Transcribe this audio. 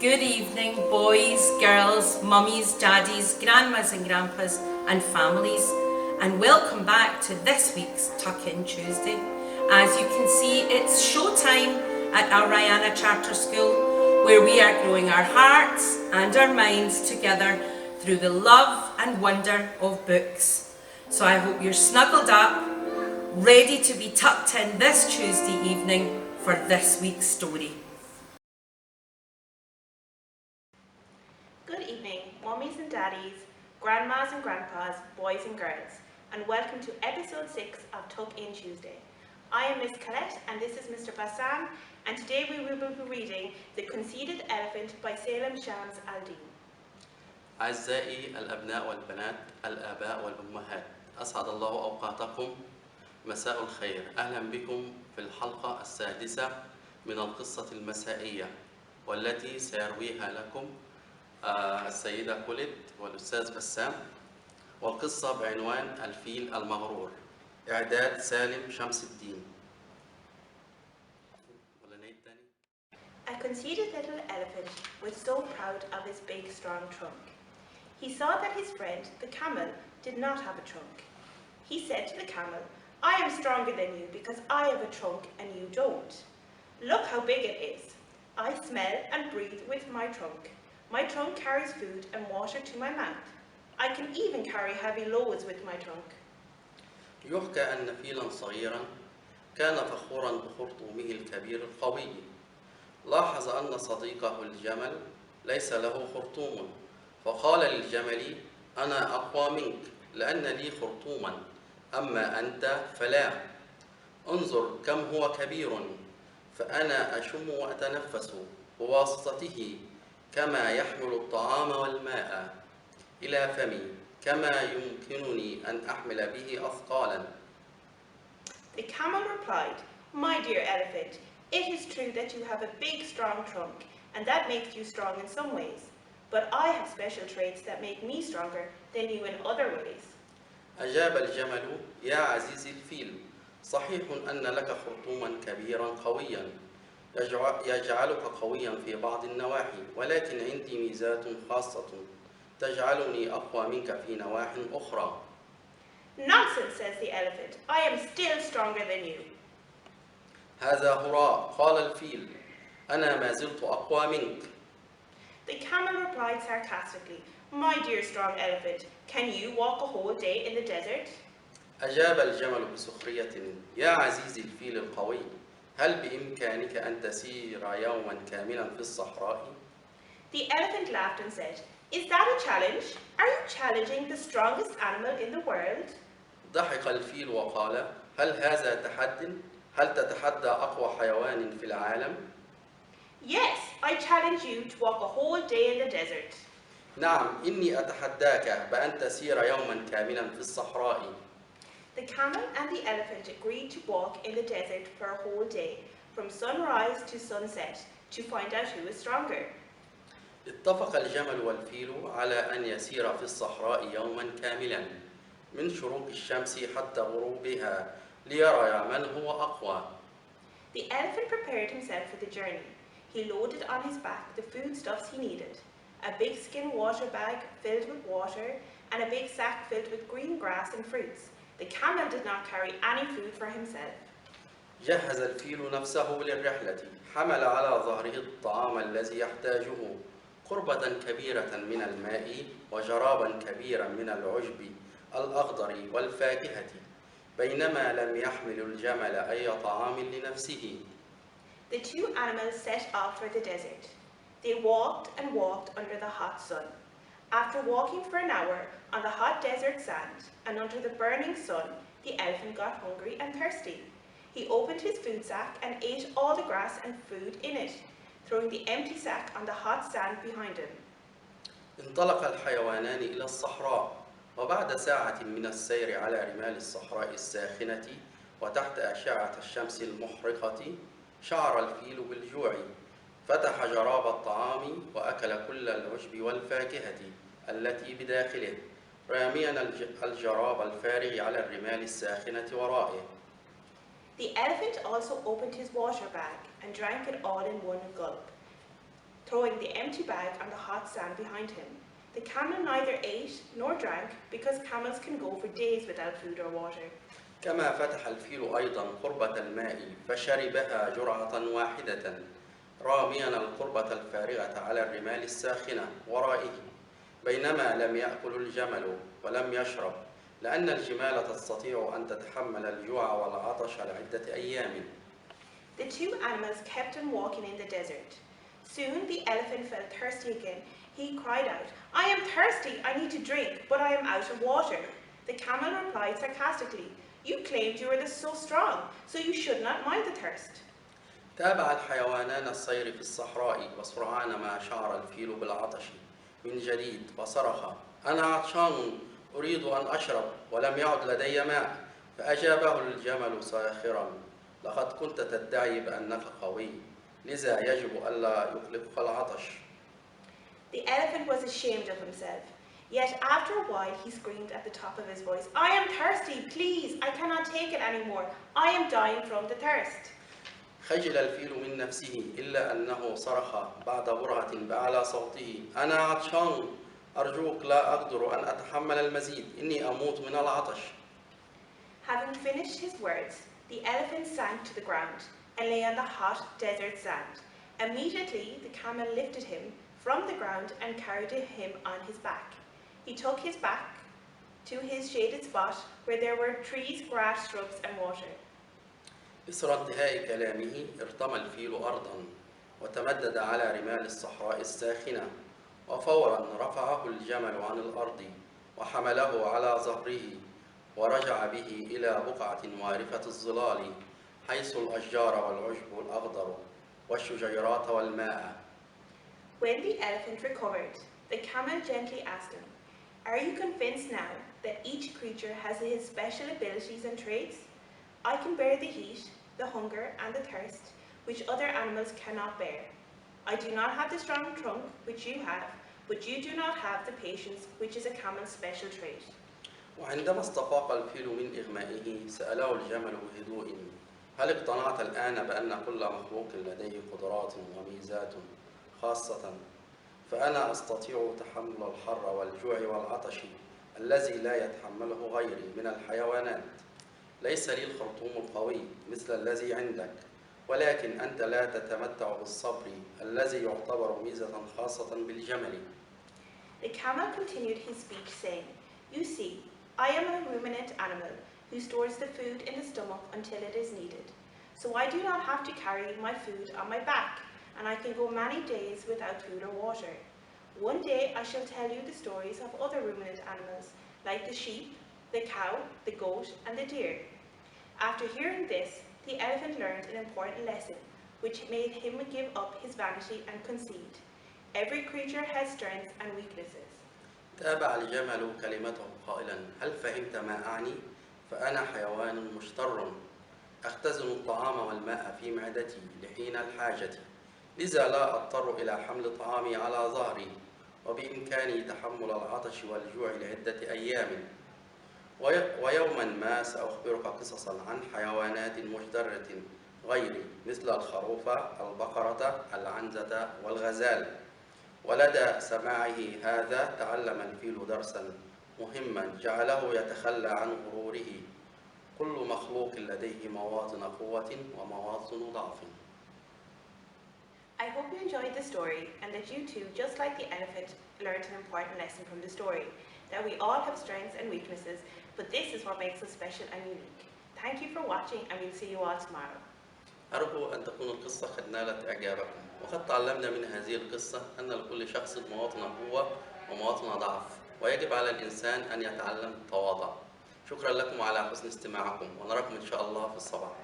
Good evening, boys, girls, mummies, daddies, grandmas and grandpas, and families, and welcome back to this week's Tuck In Tuesday. As you can see, it's showtime at our Rihanna Charter School, where we are growing our hearts and our minds together through the love and wonder of books. So I hope you're snuggled up, ready to be tucked in this Tuesday evening for this week's story. Good evening, mummies and daddies, grandmas and grandpas, boys and girls, and welcome to episode 6 of Tuck In Tuesday. I am Miss Colette and this is Mr. Bassam, and today we will be reading The Conceited Elephant by Salem Shams Al-Din. أعزائي الأبناء والبنات، الآباء والأمهات، أسعد الله أوقاتكم. مساء الخير، أهلا بكم في الحلقة السادسة من القصة المسائية والتي سيرويها لكم السيدة كوليت والأستاذ بسام، والقصة بعنوان الفيل المغرور، إعداد سالم شمس الدين. A conceited little elephant was so proud of his big strong trunk. He saw that his friend, the camel, did not have a trunk. He said to the camel, "I am stronger than you because I have a trunk and you don't. Look how big it is. I smell and breathe with my trunk. My trunk carries food and water to my mouth. I can even carry heavy loads with my trunk." يحكى أن فيلا صغيرا كان فخورا بخرطومه الكبير القوي. لاحظ أن صديقه الجمل ليس له خرطوم، فقال للجمل: أنا أقوى منك لأن لي خرطوما، أما أنت فلا. انظر كم هو كبير، فأنا أشم وأتنفس بواسطته كما يحمل الطعام والماء إلى فمي، كما يمكنني أن أحمل به أثقالا. The camel replied, "My dear elephant, it is true that you have a big strong trunk and that makes you strong in some ways, but I have special traits that make me stronger than you in other ways." أجاب الجمل: يا عزيزي الفيل، صحيح أن لك خرطوما كبيرا قويا يجعلك قويا في بعض النواحي، ولكن عندي ميزات خاصة تجعلني أقوى منك في نواح أخرى. "Nonsense," says the elephant. "I am still stronger than you." هذا هراء، قال الفيل، أنا ما زلت أقوى منك. The camel replied sarcastically, "My dear strong elephant, can you walk a whole day in the desert?" أجاب الجمل بسخرية: يا عزيزي الفيل القوي، هل بإمكانك أن تسير يوما كاملا في الصحراء؟ The elephant laughed and said, "Is that a challenge? Are you challenging the strongest animal in the world?" ضحك الفيل وقال: هل هذا تحد؟ هل تتحدى أقوى حيوان في العالم؟ "Yes, I challenge you to walk a whole day in the desert." نعم، إني أتحداك بأن تسير يوما كاملا في الصحراء. The camel and the elephant agreed to walk in the desert for a whole day, from sunrise to sunset, to find out who is stronger. اتفق الجمل والفيل على أن يسير في الصحراء يوما كاملا من شروق الشمس حتى غروبها ليرى من هو أقوى. The elephant prepared himself for the journey. He loaded on his back the foodstuffs he needed, a big skin water bag filled with water and a big sack filled with green grass and fruits. The camel did not carry any food for himself. جهز الفيل نفسه للرحلة، حمل على ظهره الطعام الذي يحتاجه، قربة كبيرة من الماء وجرابا كبيرا من العشب الأخضر والفاكهة، بينما لم يحمل الجمل أي طعام لنفسه. The two animals set off for the desert. They walked and walked under the hot sun. After walking for an hour on the hot desert sand and under the burning sun, the elephant got hungry and thirsty. He opened his food sack and ate all the grass and food in it, throwing the empty sack on the hot sand behind him. انطلق الحيوانان إلى الصحراء، وبعد ساعة من السير على رمال الصحراء الساخنة وتحت أشعة الشمس المحرقة، شعر الفيل بالجوع، فتح جراب الطعام وأكل كل العشب والفاكهة التي بداخله، راميا الجراب الفارغ على الرمال الساخنة ورائه. The elephant also opened his water bag and drank it all in one gulp. throwing the empty bag on the hot sand behind him. The camel neither ate nor drank because camels can go for days without food or water. كما فتح الفيل أيضا قربة الماء فشربها جرعة واحدة راميا القربة الفارغة على الرمال الساخنة ورائه، بينما لم يأكل الجمل ولم يشرب، لأن الجمال تستطيع أن تتحمل الجوع والعطش لعدة أيام. The two animals kept on walking in the desert. Soon the elephant felt thirsty again. He cried out, "I am thirsty, I need to drink, but I am out of water." The camel replied sarcastically, "You claimed you were so strong, so you should not mind the thirst." تابع الحيوانان السير في الصحراء، وسرعان ما شعر الفيل بالعطش من جديد فصرخ: أنا عطشان أريد أن أشرب ولم يعد لدي ماء. فأجابه الجمل ساخرا: لقد كنت تدعي بأنك قوي، لذا يجب ألا يقلقك العطش. The elephant was ashamed of himself. Yet after a while he screamed at the top of his voice, "I am thirsty, please, I cannot take it anymore. I am dying from the thirst." خجل الفيل من نفسه، إلا أنه صرخ بعد برهة بأعلى صوته: أنا عطشان، أرجوك لا أقدر أن أتحمل المزيد، إني أموت من العطش. Having finished his words, the elephant sank to the ground and lay on the hot desert sand. Immediately the camel lifted him from the ground and carried him on his back. He took his back to his shaded spot where there were trees, grass, shrubs and water. إثر انتهاء كلامه ارتمى الفيل أرضا وتمدد على رمال الصحراء الساخنة، وفورا رفعه الجمل عن الأرض وحمله على ظهره ورجع به إلى بقعة وارفة الظلال، حيث الأشجار والعشب الأخضر والشجيرات والماء. When the elephant recovered, the camel gently asked him, "Are you convinced now that each creature has his special abilities and traits? I can bear the heat, the hunger and the thirst, which other animals cannot bear. I do not have the strong trunk which you have, but you do not have the patience which is a camel's special trait." وعندما استفاق الفيل من إغمائه سأله الجمل بهدوء: هل اقتنعت الآن بأن كل مخلوق لديه قدرات وميزات خاصة؟ فأنا أستطيع تحمل الحر والجوع والعطش الذي لا يتحمله غيري من الحيوانات. ليس لي الخرطوم القوي مثل الذي عندك، ولكن أنت لا تتمتع بالصبر الذي يعتبر ميزة خاصة بالجمل. The camel continued his speech saying, "You see, I am a ruminant animal who stores the food in the stomach until it is needed. So I do not have to carry my food on my back, and I can go many days without food or water. One day I shall tell you the stories of other ruminant animals, like the sheep, the cow, the goat, and the deer." After hearing this, the elephant learned an important lesson, which made him give up his vanity and concede. Every creature has strengths and weaknesses. تابع الجمل كلمته قائلا: هل فهمت ما أعني؟ فأنا حيوان مشتر، أختزن الطعام والماء في معدتي لحين الحاجة، لذا لا أضطر إلى حمل طعامي على ظهري، وبإمكاني تحمل العطش والجوع لعدة أيام. ويوما ما سأخبرك قصصا عن حيوانات مجدرة غيري، مثل الخروف، البقرة، العنزة والغزال. ولدى سماعه هذا تعلم الفيل درسا مهما جعله يتخلى عن غروره: كل مخلوق لديه مواطن قوة ومواطن ضعف. I hope you enjoyed the story and that you too, just like the elephant, learned an important lesson from the story, that we all have strengths and weaknesses, but this is what makes us special and unique. Thank you for watching and we'll see you all tomorrow. أرجو أن تكون القصة قد نالت إعجابكم، وقد تعلمنا من هذه القصة أن لكل شخص مواطن قوة ومواطن ضعف، ويجب على الإنسان أن يتعلم التواضع. شكرا لكم على حسن استماعكم، ونراكم إن شاء الله في الصباح.